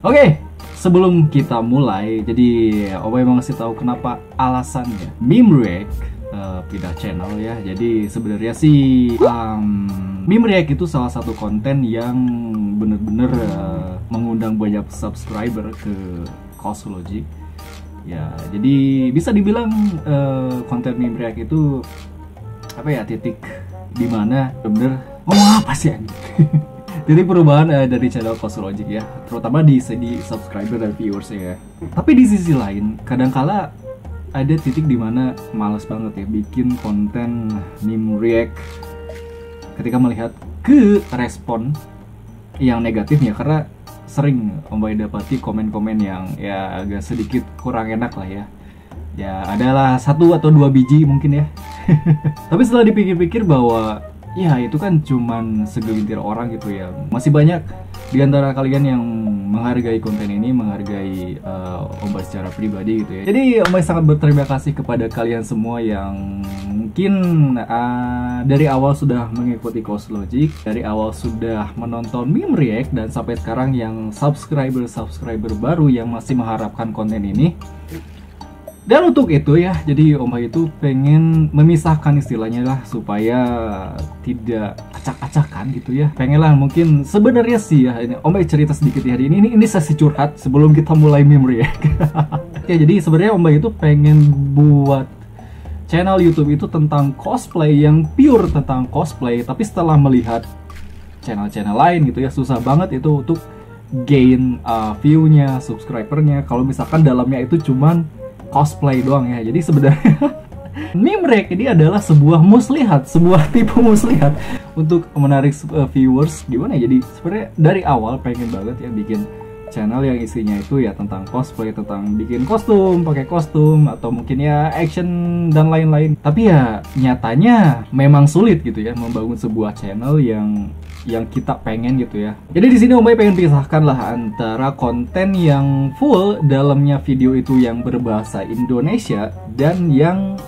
Oke, sebelum kita mulai, jadi Oba mau ngasih tahu kenapa alasannya Meme React pindah channel ya. Jadi sebenarnya sih Meme React itu salah satu konten yang bener-bener mengundang banyak subscriber ke Coslogic. Ya, jadi bisa dibilang konten Meme React itu apa ya, titik dimana bener-bener ngomong apa sih anjing. Jadi perubahan dari channel Coslogic ya, terutama di segi subscriber dan viewers ya. Tapi di sisi lain, kadangkala ada titik dimana males banget ya bikin konten Meme React ketika melihat ke respon yang negatifnya, karena sering Om Bay dapati komen-komen yang ya agak sedikit kurang enak lah ya. Ya adalah 1 atau 2 biji mungkin ya. Tapi setelah dipikir-pikir bahwa ya itu kan cuman segelintir orang gitu ya. Masih banyak di antara kalian yang menghargai konten ini, menghargai Om Bay secara pribadi gitu ya. Jadi Om Bay sangat berterima kasih kepada kalian semua yang mungkin dari awal sudah mengikuti Coslogic, dari awal sudah menonton Meme React, dan sampai sekarang yang subscriber baru yang masih mengharapkan konten ini. Dan untuk itu ya, jadi Om Bay itu pengen memisahkan istilahnya lah supaya tidak acak-acakan gitu ya. Pengen lah mungkin sebenarnya sih ya, ini Om Bay cerita sedikit ya hari ini sesi curhat sebelum kita mulai Meme React. Oke, jadi sebenarnya Om Bay itu pengen buat channel YouTube itu tentang cosplay, yang pure tentang cosplay. Tapi setelah melihat channel-channel lain gitu ya, susah banget itu untuk gain view-nya, subscribernya kalau misalkan dalamnya itu cuman cosplay doang ya. Jadi sebenarnya Meme React ini adalah sebuah muslihat, sebuah tipe muslihat untuk menarik viewers. Gimana ya, jadi sebenarnya dari awal pengen banget ya bikin channel yang isinya itu ya tentang cosplay, tentang bikin kostum, pakai kostum, atau mungkin ya action dan lain-lain. Tapi ya nyatanya memang sulit gitu ya membangun sebuah channel yang kita pengen gitu ya. Jadi di sini Om Bay pengen pisahkan lah antara konten yang full dalamnya video itu yang berbahasa Indonesia dan yang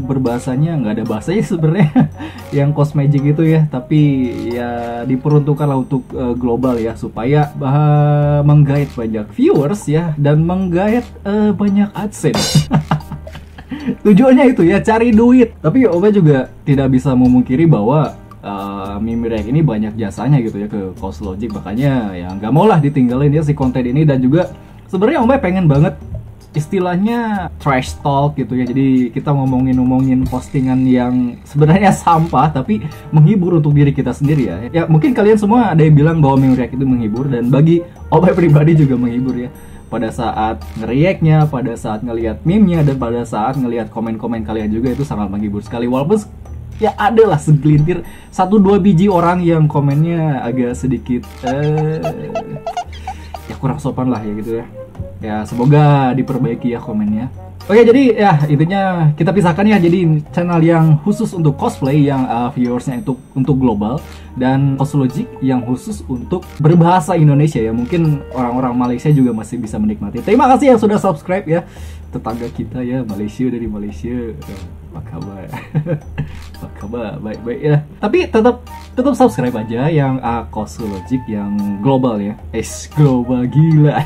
berbahasanya nggak ada bahasanya sebenarnya, yang cosmagic gitu ya. Tapi ya diperuntukkan lah untuk global ya, supaya menggait banyak viewers ya, dan menggait banyak AdSense. Tujuannya itu ya, cari duit. Tapi Om Bay juga tidak bisa memungkiri bahwa Meme React ini banyak jasanya gitu ya ke Coslogic, makanya ya nggak mau lah ditinggalin ya si konten ini. Dan juga sebenarnya Om Bay pengen banget istilahnya trash talk gitu ya. Jadi kita ngomongin postingan yang sebenarnya sampah tapi menghibur untuk diri kita sendiri ya. Ya mungkin kalian semua ada yang bilang bahwa Meme React itu menghibur, dan bagi Om Bay pribadi juga menghibur ya. Pada saat nge-react-nya, pada saat ngelihat meme-nya, dan pada saat ngelihat komen-komen kalian juga, itu sangat menghibur sekali. Walaupun ya adalah segelintir 1-2 biji orang yang komennya agak sedikit ya kurang sopan lah ya gitu ya. Ya semoga diperbaiki ya komennya. Oke, jadi ya intinya kita pisahkan ya. Jadi channel yang khusus untuk cosplay yang viewersnya untuk global, dan Coslogic yang khusus untuk berbahasa Indonesia ya. Mungkin orang-orang Malaysia juga masih bisa menikmati. Terima kasih yang sudah subscribe ya, tetangga kita ya, Malaysia, dari Malaysia. Apa kabar? Apa kabar? Baik-baik ya. Tapi tetap subscribe aja yang Coslogic yang global ya. Global gila.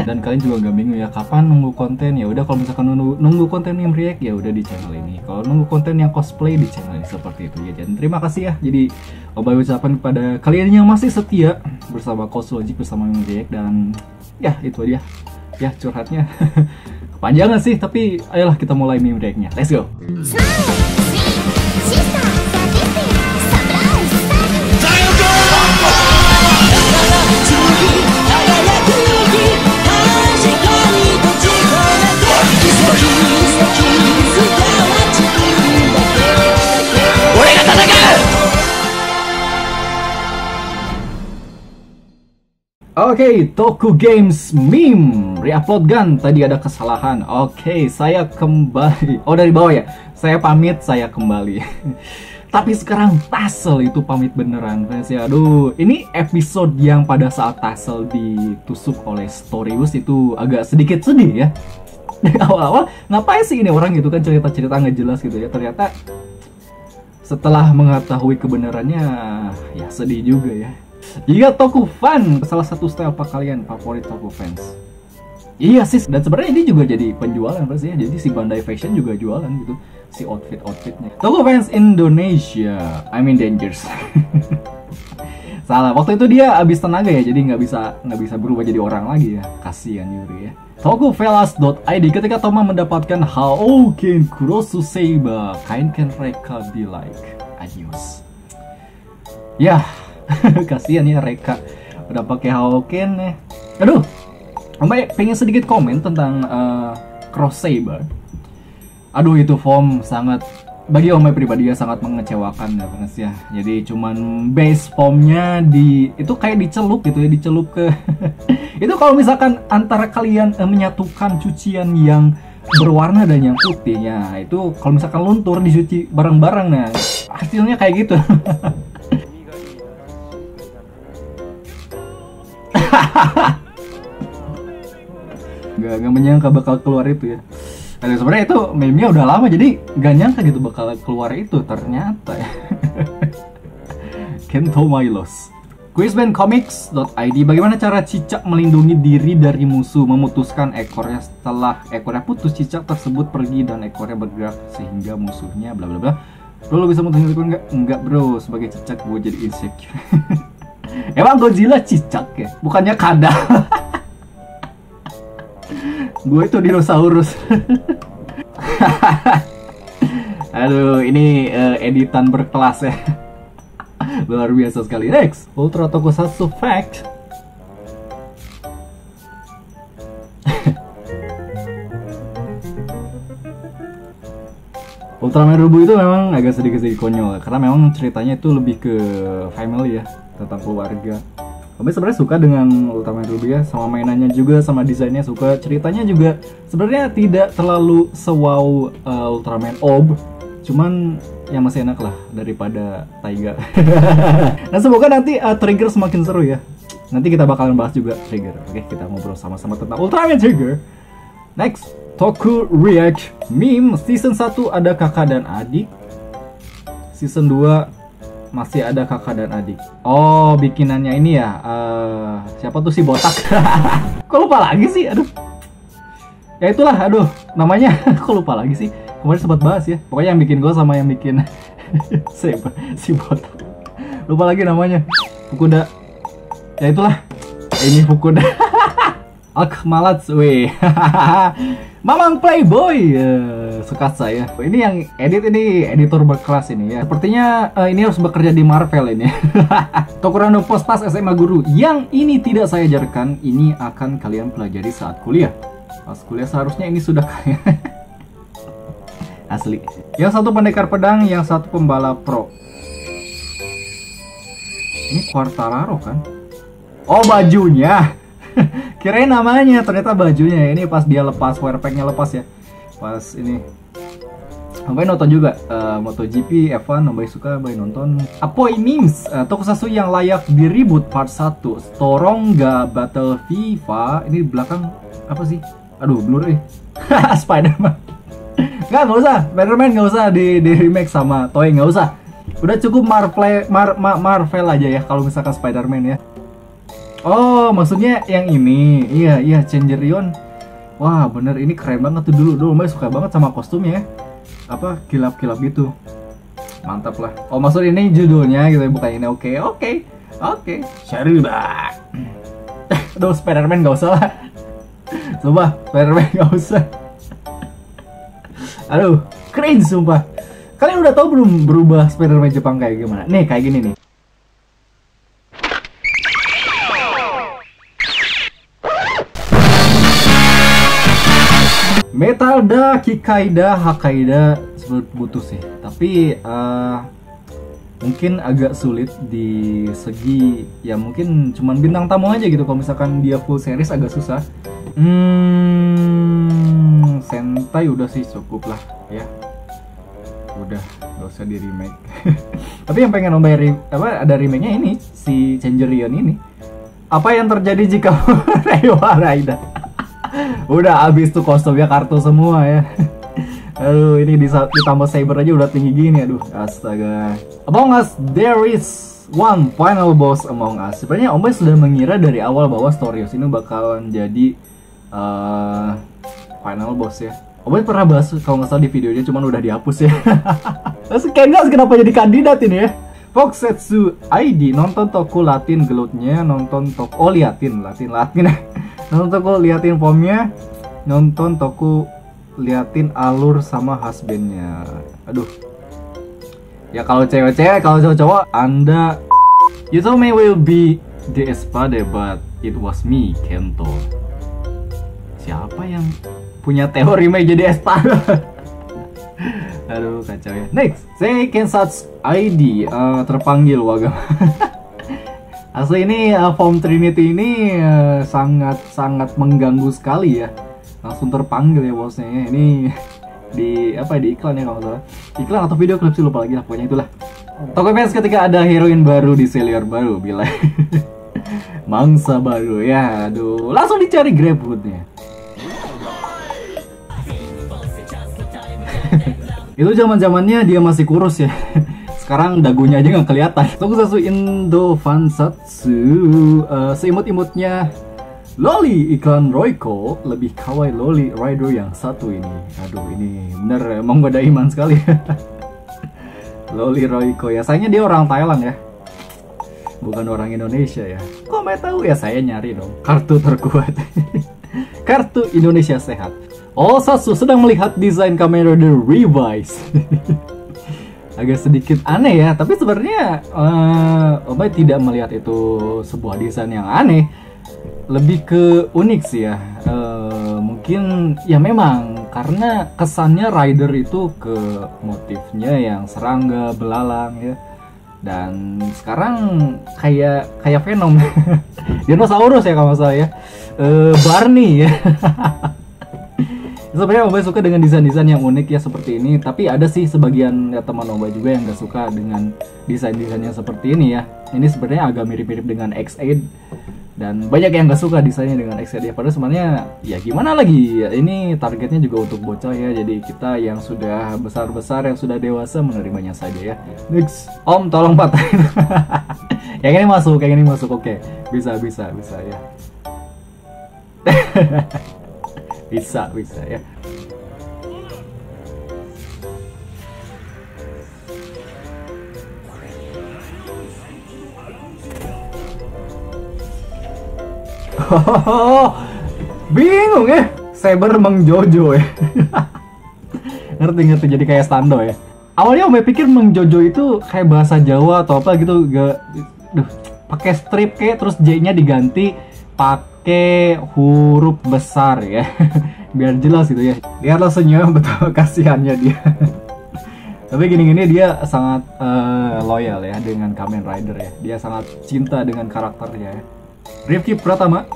Dan kalian juga nggak bingung ya kapan nunggu konten. Ya udah, kalau misalkan nunggu konten Meme React ya udah di channel ini. Kalau nunggu konten yang cosplay di channel ini, seperti itu ya. Dan terima kasih ya. Jadi Om Bay ucapkan kepada kalian yang masih setia bersama Coslogic, bersama Meme React. Dan ya itu dia ya curhatnya. Kepanjangan sih, tapi ayolah kita mulai Meme React-nya. Let's go. Oke, Toku Games Meme Reupload Gun, tadi ada kesalahan. Oke, saya kembali. Oh, dari bawah ya. Saya pamit, saya kembali. Tapi sekarang Tassel itu pamit beneran, friends ya. Aduh, ini episode yang pada saat Tassel ditusuk oleh Storyus itu agak sedikit sedih ya. Dari awal-awal ngapain sih ini orang gitu kan, cerita-cerita nggak jelas gitu ya. Ternyata setelah mengetahui kebenarannya ya sedih juga ya. Iya, Toku Fan, salah satu style kalian favorit Toku fans. Iya sih, dan sebenarnya ini juga jadi penjualan pasti ya. Jadi si Bandai Fashion juga jualan gitu, si outfitnya. Toku Fans Indonesia, I'm in dangers. Salah, waktu itu dia habis tenaga ya, jadi nggak bisa berubah jadi orang lagi ya. Kasihan Yuri ya. Tokuvelas.id, ketika Toma mendapatkan Haoken Kurosu Seiba, kainkan Reka be like. Adios. Ya, kasihan ya Reka udah pakai Haoken ya. Aduh, Mbak pengen sedikit komen tentang Cross Saber. Aduh, itu form sangat, bagi Omai pribadi ya, sangat mengecewakan ya fans ya. Jadi cuman base formnya itu kayak dicelup gitu ya, dicelup ke itu kalau misalkan antara kalian menyatukan cucian yang berwarna dan yang putihnya, itu kalau misalkan luntur dicuci bareng-bareng, nah hasilnya kayak gitu. Gak menyangka bakal keluar itu ya. Nah, sebenarnya itu meme-nya udah lama, jadi gak nyangka gitu bakal keluar itu ternyata ya. Kento Milos. Quizbandcomics.id, bagaimana cara cicak melindungi diri dari musuh? Memutuskan ekornya, setelah ekornya putus, cicak tersebut pergi dan ekornya bergerak sehingga musuhnya bla bla bla. Bro, lo bisa mutusin ekor nggak? Enggak bro, sebagai cicak gue jadi insecure. Emang Godzilla cicak ya? Bukannya kadal. Gue itu dinosaurus. Aduh, ini editan berkelas ya. Luar biasa sekali. Next, Ultra Tokusatsu Fact. Ultraman Rubu itu memang agak sedikit konyol karena memang ceritanya itu lebih ke family ya, tentang keluarga. Kami sebenarnya suka dengan Ultraman Ruby ya, sama mainannya juga, sama desainnya suka. Ceritanya juga sebenarnya tidak terlalu sewow Ultraman Orb, cuman yang masih enak lah daripada Taiga. Nah, semoga nanti Trigger semakin seru ya. Nanti kita bakalan bahas juga Trigger. Oke, kita ngobrol sama-sama tentang Ultraman Trigger. Next, Toku React Meme Season 1 ada kakak dan adik. Season 2 masih ada kakak dan adik. Oh, bikinannya ini ya. Siapa tuh si botak? Kok lupa lagi sih? Aduh. Ya itulah, aduh. Namanya kok lupa lagi sih? Kemarin sempat bahas ya. Pokoknya yang bikin gue sama yang bikin si botak. Lupa lagi namanya. Fukuda. Ya itulah. Ini Fukuda. Akmalat, weh. Mamang Playboy, Sukasa ya. Ini yang ini editor berkelas ini ya. Sepertinya ini harus bekerja di Marvel ini. Tokurano Postas SMA Guru. Yang ini tidak saya ajarkan, ini akan kalian pelajari saat kuliah. Pas kuliah seharusnya ini sudah kaya. Asli. Yang satu pendekar pedang, yang satu pembalap pro. Ini Quartararo kan? Oh, bajunya. Kirain namanya, ternyata bajunya. Ini pas dia lepas wearpacknya lepas ya. Pas ini. Sampai nonton juga MotoGP, F1, Nambai suka, Nambai nonton. Apoy Memes, Tokusatsu yang layak di reboot part 1. Toronga Battle FIFA. Ini belakang apa sih? Aduh, blur Spider-Man. Nggak usah, Spider-Man nggak usah di remake sama Toei, nggak usah. Udah cukup Marvel aja ya kalau misalkan Spider-Man ya. Oh, maksudnya yang ini. Iya, Changerion. Wah, bener, ini keren banget tuh dulu Mbak suka banget sama kostumnya ya. Apa, kilap-kilap gitu. Mantap lah. Oh, maksud ini judulnya gitu, bukan ini. Oke. Syariba. Aduh, Spider-Man nggak usah lah. Sumpah, Spider-Man nggak usah. Aduh, cringe sumpah. Kalian udah tahu belum berubah Spider-Man Jepang kayak gimana? Nih, kayak gini nih. Metalda, Kikaida, Hakaida sebut butuh sih. Tapi mungkin agak sulit di segi ya, mungkin cuman bintang tamu aja gitu. Kalau misalkan dia full series agak susah. Sentai udah sih cukup lah ya. Udah, gak usah di remake. Tapi yang pengen nomor ada remake-nya ini si Changerion ini. Apa yang terjadi jika Reiwa Raida? Udah abis tuh kostumnya kartu semua ya. Aduh, ini ditambah Saber aja udah tinggi gini. Aduh, astaga. Among Us There Is one final boss Among Us. Sebenarnya Om Boy sudah mengira dari awal bahwa Storius ini bakalan jadi final boss ya. Om Boy pernah bahas kalau nggak salah di videonya, cuman udah dihapus ya. Terus kayak nggak kenapa jadi kandidat ini ya. Foxetsu ID, nonton toko Latin gelutnya, nonton toko liatin nonton toko liatin formnya, nonton toko liatin alur sama husbandnya. Aduh. Ya kalau cewek-cewek, kalau cowok-cowok, Anda you told me will be the Espade, but it was me, Kento. Siapa yang punya teori Mei jadi Espada? Aduh kacau ya. Next, saya Kensatsu ID terpanggil Wagam. Asli ini Form Trinity ini sangat mengganggu sekali ya. Langsung terpanggil ya bosnya ya. Ini di iklan ya kalau salah. Iklan atau video klip sih lupa lagi lah, pokoknya itulah. Toko fans ketika ada heroin baru di Selior baru bila mangsa baru ya. Aduh, langsung dicari GrabFood-nya. Itu zaman-zamannya dia masih kurus ya. Sekarang dagunya aja nggak kelihatan. Tokusatsu Indo Fansatsu, seimut-imutnya Loli iklan Royco lebih kawaii Loli Rider yang satu ini. Aduh, ini bener emang beda iman sekali. Loli Royco ya, sayangnya dia orang Thailand ya, bukan orang Indonesia ya. Kok mau tahu ya, saya nyari dong kartu terkuat. Kartu Indonesia sehat. Oh, Satsu sedang melihat desain kamera The Revise. Agak sedikit aneh ya, tapi sebenarnya Om Boy tidak melihat itu sebuah desain yang aneh. Lebih ke unik sih ya. Mungkin ya memang karena kesannya Rider itu ke motifnya yang serangga, belalang ya. Dan sekarang kayak Venom. Dinosaurus ya kalau saya. Barney ya. Sebenarnya Om Boy suka dengan desain-desain yang unik ya seperti ini, tapi ada sih sebagian ya, teman Om Boy juga yang gak suka dengan desain-desainnya seperti ini ya. Ini sebenarnya agak mirip-mirip dengan X8 dan banyak yang gak suka desainnya dengan X8 ya. Padahal sebenarnya ya gimana lagi ya, ini targetnya juga untuk bocah ya, jadi kita yang sudah besar-besar, yang sudah dewasa menerimanya saja ya. Next, Om tolong patahin. Yang ini masuk, oke. Bisa ya. bisa ya. Bingung ya, Saber Meng Jojo ya. ngerti jadi kayak Stando ya. Awalnya Om pikir Meng Jojo itu kayak bahasa Jawa atau apa gitu, pakai strip kayak, terus J-nya diganti pakai huruf besar ya. Biar jelas gitu ya. Lihatlah senyum, betul kasihannya dia. Tapi gini-gini dia sangat loyal ya dengan Kamen Rider ya. Dia sangat cinta dengan karakternya ya. Rifki Pratama.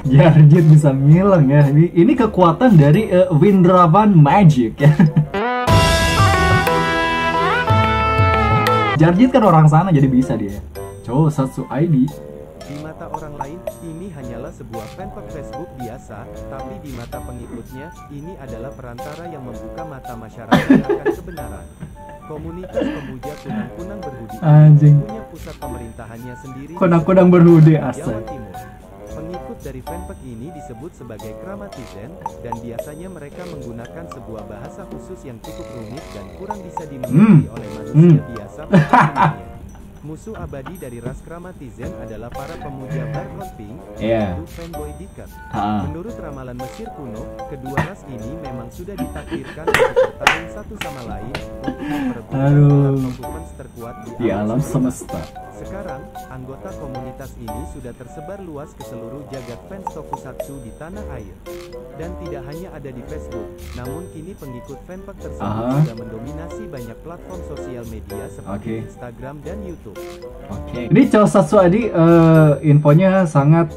Jarjit bisa ngilang ya. Ini kekuatan dari Windravan Magic ya. Jarjit kan orang sana jadi bisa dia. Satsu ID. Di mata orang lain, ini hanyalah sebuah fanpage Facebook biasa, tapi di mata pengikutnya, ini adalah perantara yang membuka mata masyarakat akan kebenaran. Komunitas pemuja kunang-kunang berhudi punya pusat pemerintahannya sendiri. Kunang-kunang berhudi asal. Jawa Timur. Pengikut dari fanpage ini disebut sebagai Kramatizen, dan biasanya mereka menggunakan sebuah bahasa khusus yang cukup rumit dan kurang bisa dimengerti oleh manusia biasa pada umumnya. Musuh abadi dari ras Kramatizen adalah para pemuja Barcon Pink, yaitu fanboy Dicker. Menurut ramalan Mesir kuno, kedua ras ini memang sudah ditakdirkan untuk bertarung satu sama lain untuk memperebutkan performance terkuat di alam semesta. Sekarang, anggota komunitas ini sudah tersebar luas ke seluruh jagat fans tokusatsu di tanah air. Dan tidak hanya ada di Facebook, namun kini pengikut fanpage tersebut sudah mendominasi banyak platform sosial media seperti Instagram dan YouTube. Ini Satsu ID infonya sangat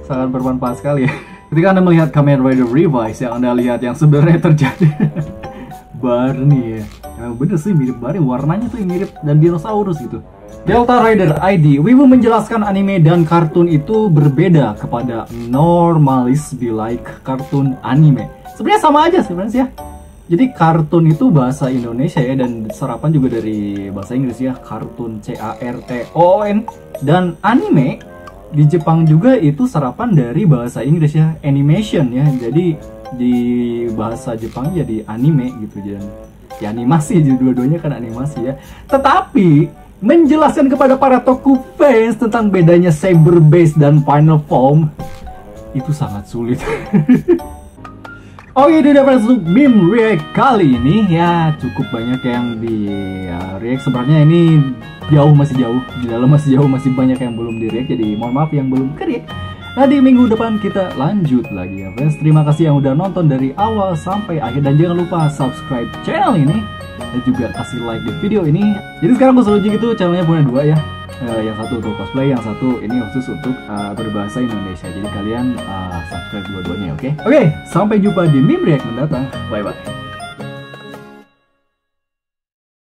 bermanfaat sekali ya. Ketika Anda melihat Kamen Rider Revise yang Anda lihat yang sebenarnya terjadi. Barney ya. Emang bener sih mirip Barney, warnanya tuh mirip dan dinosaurus gitu. Delta Rider ID, Wibu menjelaskan anime dan kartun itu berbeda kepada normalis be like kartun anime. Sebenarnya sama aja sebenarnya sih ya. Jadi kartun itu bahasa Indonesia ya, dan serapan juga dari bahasa Inggris ya, kartun CARTON. Dan anime di Jepang juga itu serapan dari bahasa Inggris ya, animation ya. Jadi di bahasa Jepang jadi anime gitu, dan ya animasi, jadi dua-duanya kan animasi ya. Tetapi menjelaskan kepada para toku fans tentang bedanya Saber Base dan Final Form itu sangat sulit. Oke, itu udah untuk meme react kali ini ya. Cukup banyak yang di react. Sebenarnya ini masih jauh di dalam, masih jauh, masih banyak yang belum di react. Jadi mohon maaf yang belum ke react. Nah, di minggu depan kita lanjut lagi ya fans. Terima kasih yang udah nonton dari awal sampai akhir, dan jangan lupa subscribe channel ini dan juga kasih like di video ini. Jadi sekarang Kusology itu channelnya punya dua ya. Yang satu untuk cosplay, yang satu ini khusus untuk berbahasa Indonesia. Jadi kalian subscribe dua-duanya, oke? Oke, sampai jumpa di meme react mendatang. Bye bye.